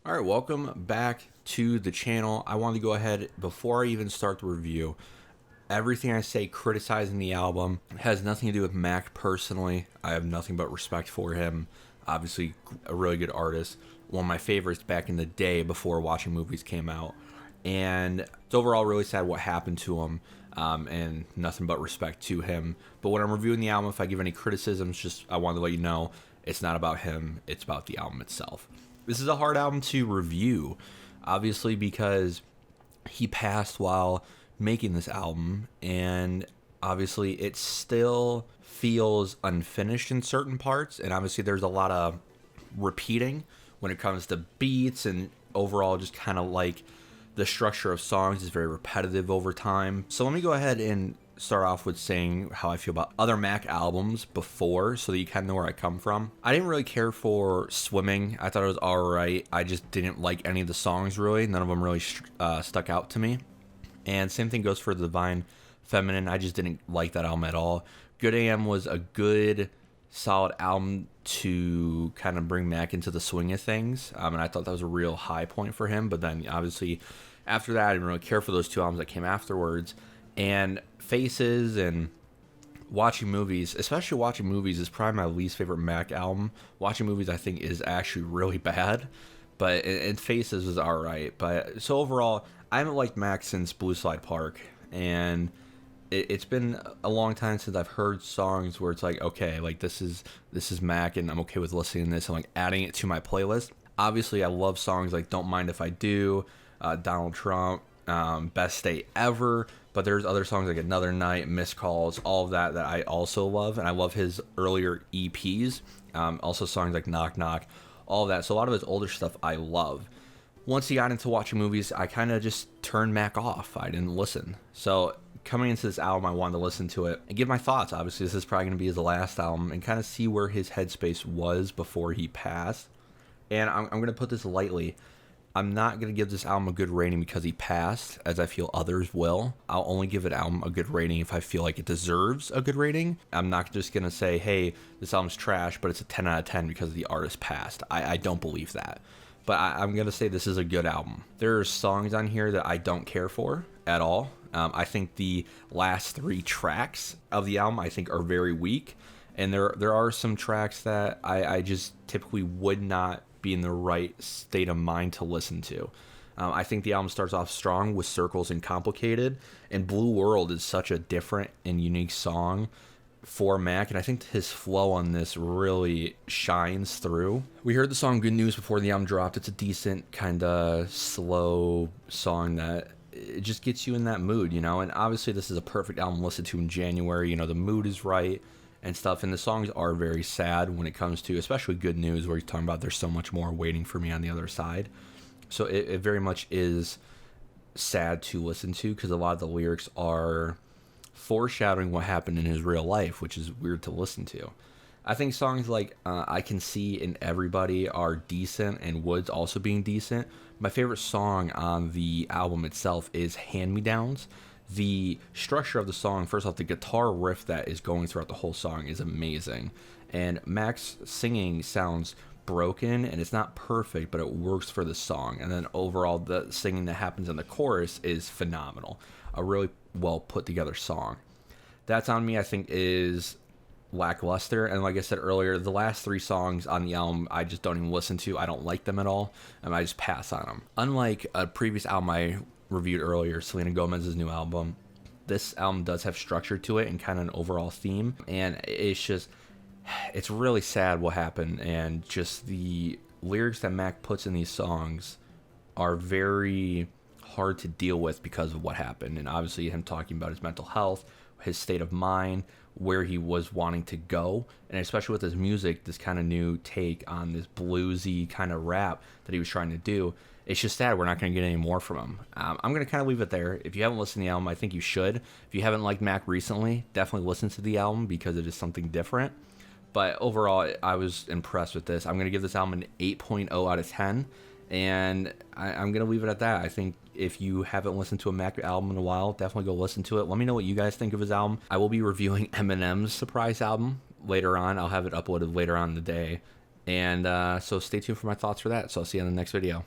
All right, welcome back to the channel. I wanted to go ahead before I even start the review. Everything I say criticizing the album has nothing to do with Mac personally. I have nothing but respect for him. Obviously, a really good artist. One of my favorites back in the day before watching movies came out. And it's overall really sad what happened to him, and nothing but respect to him. But when I'm reviewing the album, if I give any criticisms, just I wanted to let you know it's not about him, it's about the album itself. This is a hard album to review, obviously, because he passed while making this album, and obviously it still feels unfinished in certain parts, and obviously there's a lot of repeating when it comes to beats, and overall just kind of like the structure of songs is very repetitive over time. So let me go ahead and start off with saying how I feel about other Mac albums before, so that you kind of know where I come from. I didn't really care for Swimming. I thought it was alright. I just didn't like any of the songs really. None of them really stuck out to me. And same thing goes for The Divine Feminine. I just didn't like that album at all. Good AM was a good, solid album to kind of bring Mac into the swing of things. And I thought that was a real high point for him. But then obviously after that, I didn't really care for those two albums that came afterwards. And Faces and Watching Movies, especially Watching Movies, is probably my least favorite Mac album. Watching Movies, I think, is actually really bad. But and Faces was alright. But so overall, I haven't liked Mac since Blue Slide Park. And it's been a long time since I've heard songs where it's like, okay, like this is Mac, and I'm okay with listening to this and like adding it to my playlist. Obviously, I love songs like Don't Mind If I Do, Donald Trump, Best Day Ever, but there's other songs like Another Night, Missed Calls, all of that I also love, and I love his earlier EPs, also songs like Knock Knock, all of that. So a lot of his older stuff I love. Once he got into Watching Movies, I kind of just turned Mac off. I didn't listen. So coming into this album, I wanted to listen to it and give my thoughts. Obviously, this is probably going to be his last album, and kind of see where his headspace was before he passed. And I'm going to put this lightly. I'm not going to give this album a good rating because he passed, as I feel others will. I'll only give an album a good rating if I feel like it deserves a good rating. I'm not just going to say, hey, this album's trash, but it's a 10 out of 10 because the artist passed. I don't believe that. But I'm going to say this is a good album. There are songs on here that I don't care for at all. I think the last 3 tracks of the album, I think, are very weak. And there are some tracks that I just typically would not be in the right state of mind to listen to. I think the album starts off strong with Circles and Complicated, and Blue World is such a different and unique song for Mac, and I think his flow on this really shines through. We heard the song Good News before the album dropped. It's a decent kind of slow song that it just gets you in that mood, you know, and obviously this is a perfect album to listen to in January. You know, the mood is right and stuff, and the songs are very sad when it comes to especially Good News, where he's talking about there's so much more waiting for me on the other side. So it very much is sad to listen to because a lot of the lyrics are foreshadowing what happened in his real life, which is weird to listen to. I think songs like I Can See and Everybody are decent, and Woods also being decent. My favorite song on the album itself is Hand Me Downs. The structure of the song, first off, the guitar riff that is going throughout the whole song is amazing. And Mac's singing sounds broken, and it's not perfect, but it works for the song. And then overall, the singing that happens in the chorus is phenomenal. A really well put together song. That's On Me, I think, is lackluster, and like I said earlier, the last 3 songs on the album I just don't even listen to. I don't like them at all, and I just pass on them. Unlike a previous album I reviewed earlier, Selena Gomez's new album, this album does have structure to it and kind of an overall theme, and it's really sad what happened, and just the lyrics that Mac puts in these songs are very hard to deal with because of what happened. And obviously him talking about his mental health, his state of mind, where he was wanting to go, and especially with his music, this kind of new take on this bluesy kind of rap that he was trying to do. It's just sad we're not going to get any more from him. I'm going to kind of leave it there. If you haven't listened to the album, I think you should. If you haven't liked Mac recently, definitely listen to the album because it is something different. But overall, I was impressed with this. I'm going to give this album an 8.0 out of 10. And I'm going to leave it at that. I think if you haven't listened to a Mac album in a while, definitely go listen to it. Let me know what you guys think of his album. I will be reviewing Eminem's Surprise album later on. I'll have it uploaded later on in the day. And so stay tuned for my thoughts for that. So I'll see you in the next video.